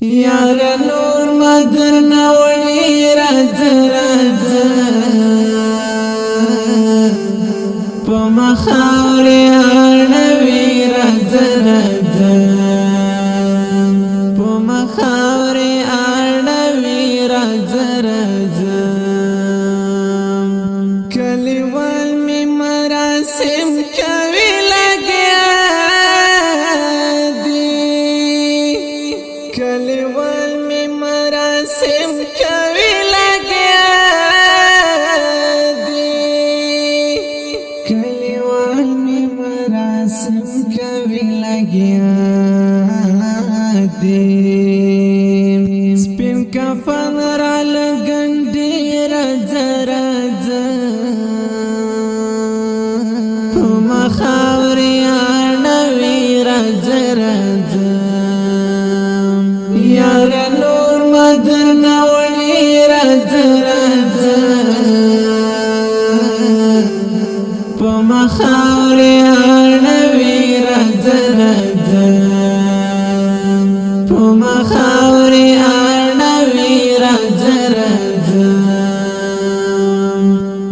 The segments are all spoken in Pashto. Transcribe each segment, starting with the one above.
یار نور مدر نوړي راځه په مخاوري اړوي راځه په مخاوري اړوي راځه کلیوال می مراسم کوي کلیوال می مراسم کوي لګیا دي کلیوال می مراسم کوي لګیا دي سپین کفن را لګندې راځه په مخاوري اړوي راځه یار نور مدر نوړي راځه په مخاوري اړوي راځه په مخاوري اړوي راځه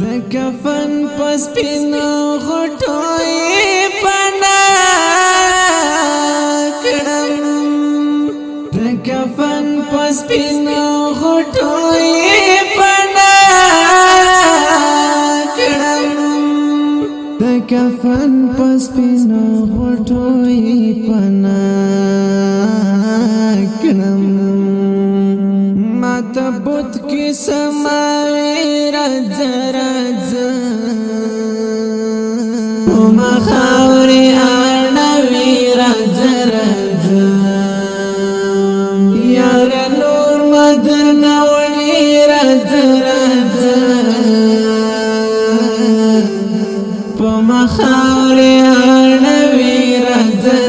د کفن پس پینو غټوي کفن پس پینو غټوي پنا کړم د کفن پس پینو غټوي پنا کړم ماته بوت کی سماوي راځه په مخاوري اړوي راځه یار نور مدر نوړي راځه په مخاوري اړوي راځه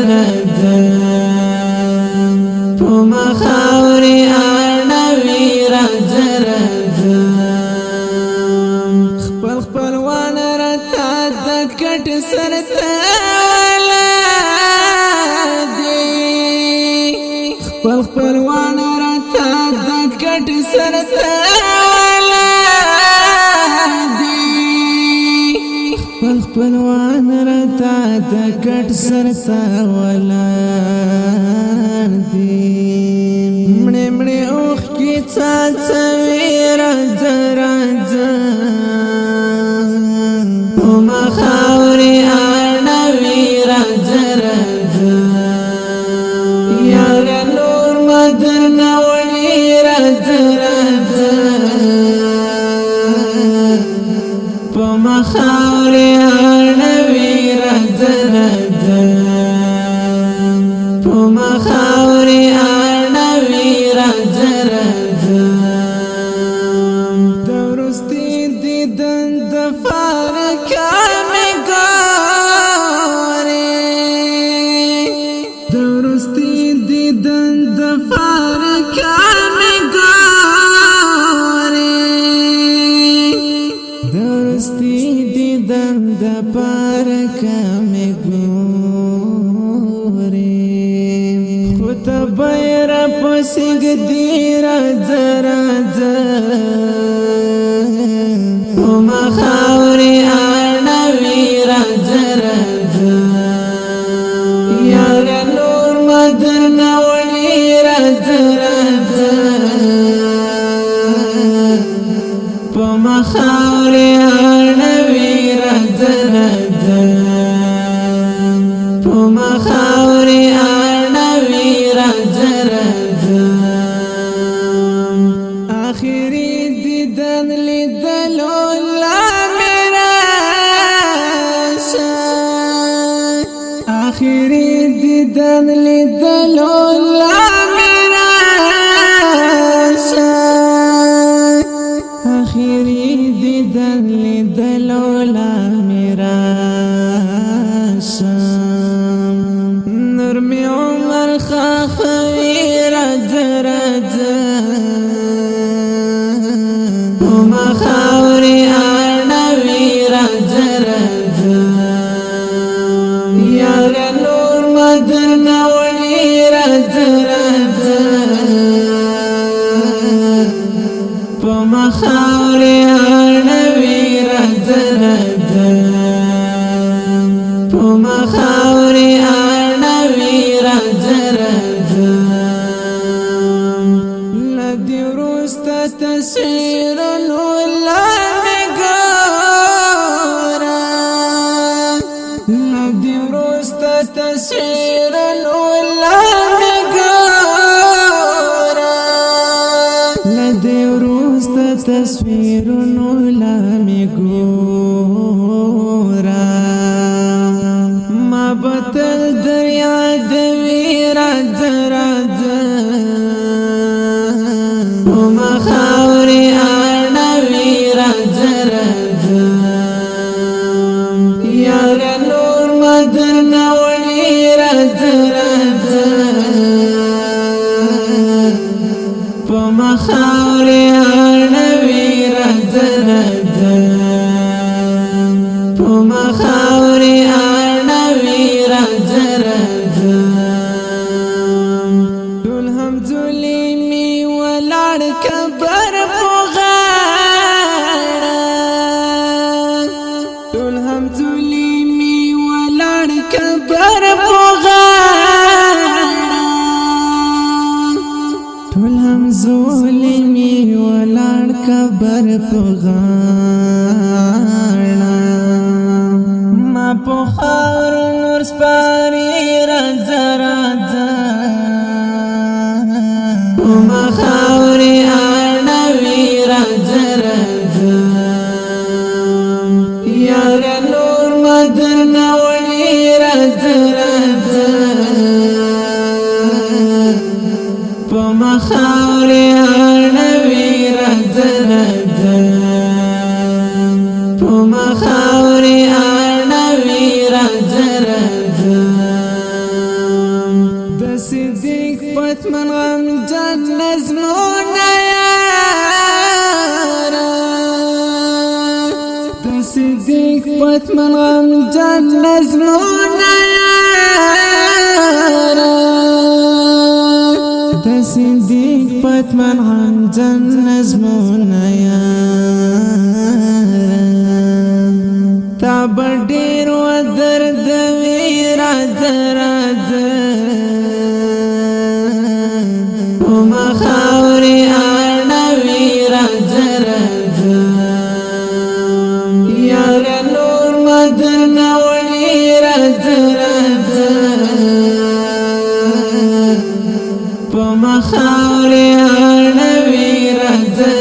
په مخاوري اړوي راځه خپل خپلوان راته د کټ سرته خپلوان راته د کټ سرته خپلوان راته د کټ سرته ولاړ دي مړې مړې اوښ کې څاڅوي راځه په مخاوري اړوي راځه یار نور مدر نوړي راځه په مخاوري اړوي راځه په مخاوري اړوي راځه د ورستي دیدن د فارکه مې ګورې د ورستي دیدن د فارکه مې ګورې د ورستي دیدن د فارکه مې ګورې خو ته بیر پسې ګدي راځه په مخاوري اړوي راځه یار نور مدر نوړي راځه په مخاوري اړوي راځه په مخاوري اړوي راځه آخري دیدن لیدلو لا میرا آخري دیدن لیدلو لا میرا آخري دیدن لیدلو لا میرا نور می عمر خاخوي راځه په مخاوري اړوي راځه یار نور مدر نوړي راځه مخاوري اړوي راځه راځه په مخاوري اړوي راځه راځه لدی وروسته تصویرونو لاندې ګوره لدی وروسته تصویرونو لاندې ګوره لدی وروسته تصویرونو لاندې ګوره ما بتل دریا دوی راځه راځه په مخاوري اړوي راځه راځه یار نور مدر نوړي راځه راځه په مخاوري اړوي راځه راځه په مخاوري اړوي راځه راځه ټول هم ظلمي ولاړ کبر په غاړه ټول هم ظلمي ولاړ کبر په غاړه ټول هم ظلمي ولاړ کبر په غاړه ما په خاور نور سپاري راځه راځه په مخاوري اړوي راځه راځه یار نور مدر نوړي راځه راځه په مخاوري اړوي راځه راځه په مخاوري اړوي راځه راځه د صدیق پتمن غمجن نظمونه یاره د صدیق پتمن غمجن نظمونه یاره د صدیق پتمن غمجن نظمونه یاره تا بډیر و درد وی راځه راځه په مخاوري اړوي راځه راځه یار نور مدر نوړي راځه راځه په مخاوري اړوي راځه